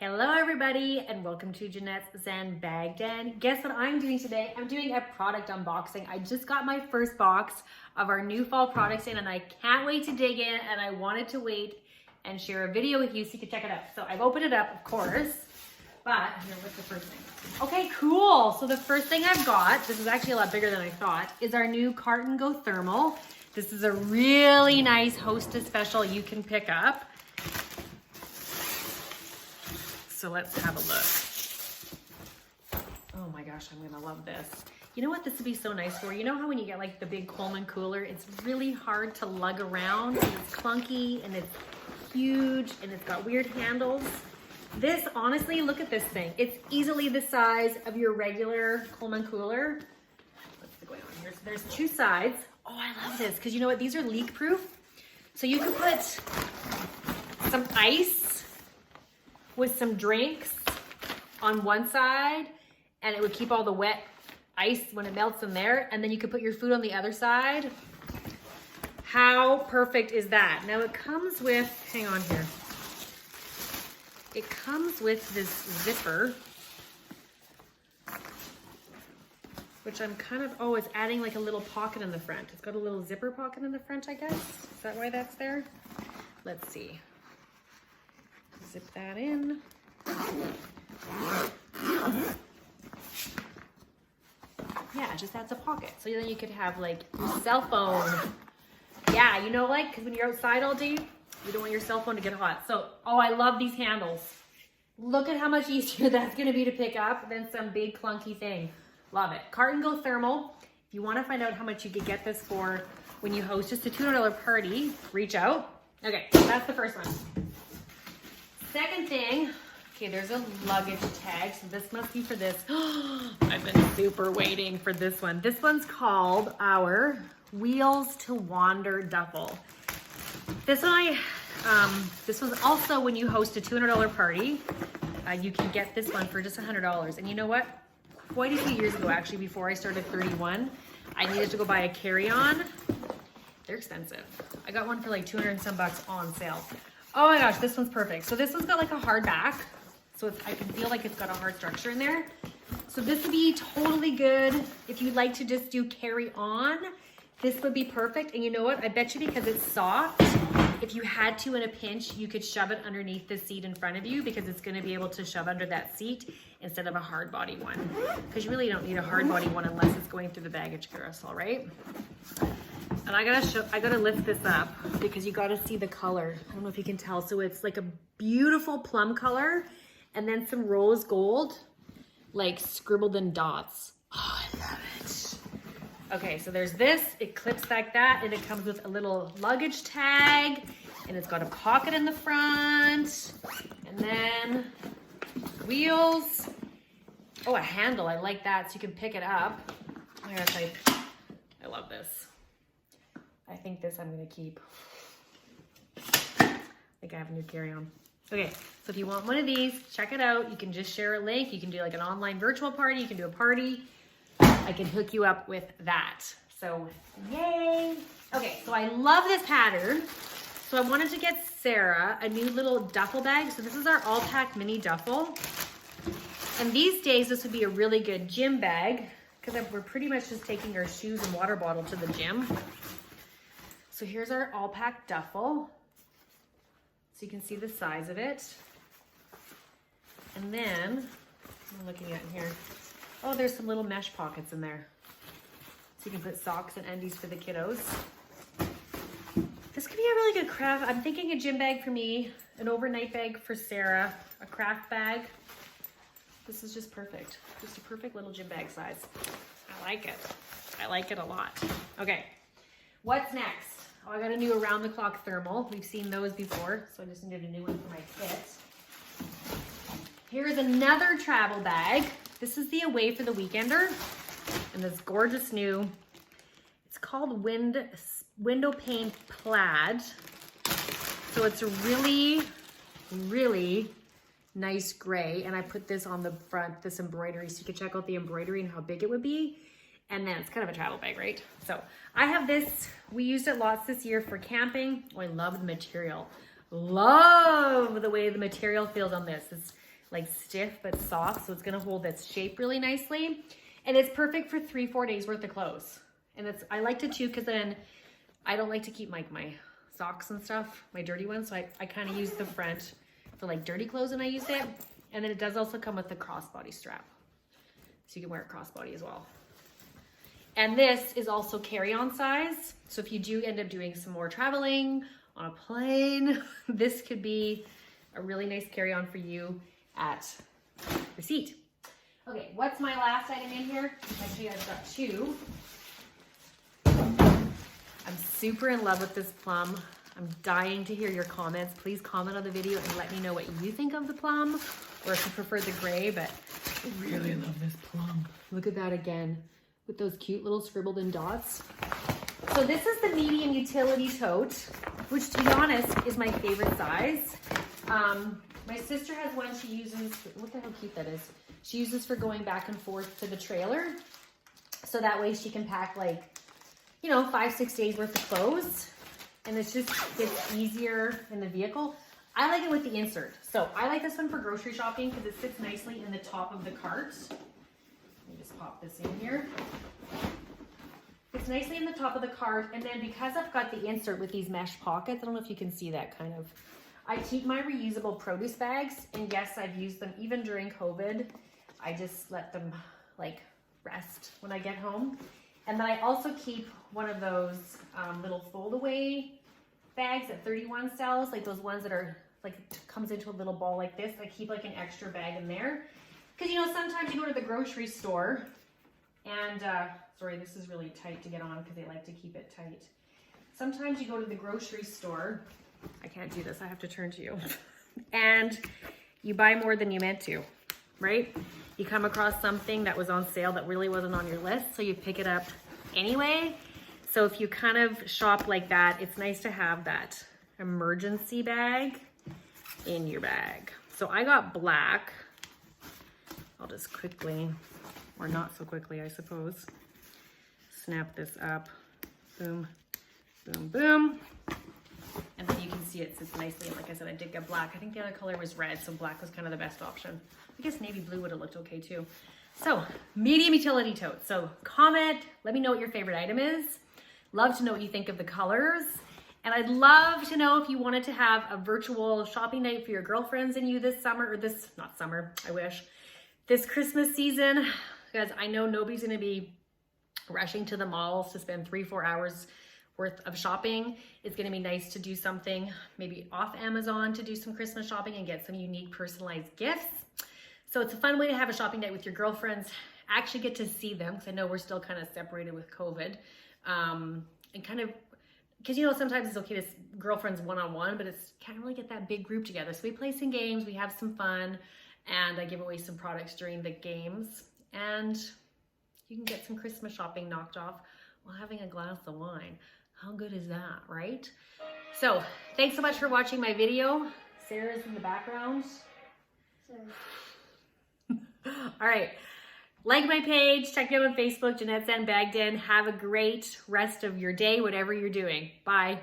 Hello everybody and welcome to Jeanette's Zen Bag Den. Guess what I'm doing today? I'm doing a product unboxing. I just got my first box of our new fall products in and I can't wait to dig in, and I wanted to wait and share a video with you so you can check it out. So I've opened it up, of course, but here, what's the first thing? Okay, cool. So the first thing I've got, this is actually a lot bigger than I thought, is our new Carton Go Thermal. This is a really nice Hostess special you can pick up. So let's have a look. Oh my gosh, I'm gonna love this. You know what this would be so nice for? You know how when you get like the big Coleman cooler, it's really hard to lug around and it's clunky and it's huge and it's got weird handles. This, honestly, look at this thing. It's easily the size of your regular Coleman cooler. What's going on here? So there's two sides. Oh, I love this because you know what? These are leak proof. So you can put some ice with some drinks on one side and it would keep all the wet ice when it melts in there, and then you could put your food on the other side. How perfect is that? Now it comes with, hang on here. It comes with this zipper, which I'm kind of, oh, it's adding like a little pocket in the front. It's got a little zipper pocket in the front, I guess. Is that why that's there? Let's see. Zip that in. Yeah, it just adds a pocket. So then you could have like your cell phone. Yeah, you know, like, because when you're outside all day, you don't want your cell phone to get hot. So, oh, I love these handles. Look at how much easier that's going to be to pick up than some big clunky thing. Love it. Carton Go Thermal. If you want to find out how much you could get this for when you host just a $200 party, reach out. Okay, that's the first one. Second thing, okay, there's a luggage tag, so this must be for this. I've been super waiting for this one. This one's called our Wheels to Wander Duffel. This one, this was also when you host a $200 party, you can get this one for just $100. And you know what? Quite a few years ago, actually, before I started 31, I needed to go buy a carry-on. They're expensive. I got one for like 200 and some bucks on sale. Oh my gosh, this one's perfect. So this one's got like a hard back. So I can feel like it's got a hard structure in there. So this would be totally good if you'd like to just do carry on. This would be perfect. And you know what? I bet you because it's soft, if you had to in a pinch, you could shove it underneath the seat in front of you because it's going to be able to shove under that seat instead of a hard body one. Because you really don't need a hard body one unless it's going through the baggage carousel, right? And I gotta lift this up because you gotta see the color. I don't know if you can tell. So it's like a beautiful plum color and then some rose gold, like scribbled in dots. Oh, I love it. Okay, so there's this, it clips like that, and it comes with a little luggage tag, and it's got a pocket in the front, and then wheels. Oh, a handle, I like that, so you can pick it up. Oh my gosh, I love this. I think this I'm gonna keep. I think I have a new carry-on. Okay, so if you want one of these, check it out. You can just share a link. You can do like an online virtual party. You can do a party. I can hook you up with that. So, yay. Okay, so I love this pattern. So I wanted to get Sarah a new little duffel bag. So this is our all-pack mini duffel. And these days, this would be a really good gym bag because we're pretty much just taking our shoes and water bottle to the gym. So here's our all-pack duffel. So you can see the size of it. And then, I'm looking at here. Oh, there's some little mesh pockets in there. So you can put socks and undies for the kiddos. This could be a really good craft. I'm thinking a gym bag for me, an overnight bag for Sarah, a craft bag. This is just perfect. Just a perfect little gym bag size. I like it. I like it a lot. Okay, what's next? Oh, I got a new around-the-clock thermal. We've seen those before, so I just needed a new one for my kit. Here's another travel bag. This is the Away for the Weekender, and this gorgeous new, it's called Window Pane Plaid. So it's a really, really nice gray, and I put this on the front, this embroidery, so you can check out the embroidery and how big it would be. And then it's kind of a travel bag, right? So I have this, we used it lots this year for camping. Oh, I love the material. Love the way the material feels on this. It's like stiff but soft, so it's gonna hold its shape really nicely. And it's perfect for 3-4 days worth of clothes. And I liked it too, because then I don't like to keep like my socks and stuff, my dirty ones, so I kind of use the front for like dirty clothes when I use it. And then it does also come with the crossbody strap, so you can wear a crossbody as well. And this is also carry-on size, so if you do end up doing some more traveling on a plane, this could be a really nice carry-on for you at your seat. Okay, what's my last item in here? Actually, I've got two. I'm super in love with this plum. I'm dying to hear your comments. Please comment on the video and let me know what you think of the plum, or if you prefer the gray, but I really love this plum. Look at that again, with those cute little scribbled in dots. So this is the medium utility tote, which to be honest is my favorite size. My sister has one she uses, look at how cute that is. She uses for going back and forth to the trailer. So that way she can pack like, you know, 5-6 days worth of clothes. And it's easier in the vehicle. I like it with the insert. So I like this one for grocery shopping because it sits nicely in the top of the cart. Let me just pop this in here. It's nicely in the top of the cart. And then because I've got the insert with these mesh pockets, I don't know if you can see that kind of, I keep my reusable produce bags. And yes, I've used them even during COVID. I just let them like rest when I get home. And then I also keep one of those little fold-away bags that 31 sells, like those ones that are like comes into a little ball like this. I keep like an extra bag in there because, you know, sometimes you go to the grocery store and sorry, this is really tight to get on because they like to keep it tight. Sometimes you go to the grocery store. I can't do this. I have to turn to you. And you buy more than you meant to, right? You come across something that was on sale that really wasn't on your list, so you pick it up anyway. So if you kind of shop like that, it's nice to have that emergency bag in your bag. So I got black. I'll just quickly, or not so quickly, I suppose, snap this up. Boom, boom, boom. And then you can see it sits nicely. Like I said, I did get black. I think the other color was red, so black was kind of the best option. I guess navy blue would have looked okay too. So, medium utility tote. So comment, let me know what your favorite item is. Love to know what you think of the colors. And I'd love to know if you wanted to have a virtual shopping night for your girlfriends and you this summer, or this, not summer, I wish, this Christmas season, because I know nobody's gonna be rushing to the malls to spend 3-4 hours worth of shopping. It's gonna be nice to do something maybe off Amazon to do some Christmas shopping and get some unique personalized gifts. So it's a fun way to have a shopping night with your girlfriends, actually get to see them, because I know we're still kind of separated with COVID. And kind of, because you know, sometimes it's okay to girlfriends one-on-one, but it's can't really get that big group together. So we play some games, we have some fun, and I give away some products during the games. And you can get some Christmas shopping knocked off while having a glass of wine. How good is that, right? So thanks so much for watching my video. Sarah's in the background. Sorry. All right, like my page, check me out on Facebook, Jeanette Sandbagden. Have a great rest of your day, whatever you're doing. Bye.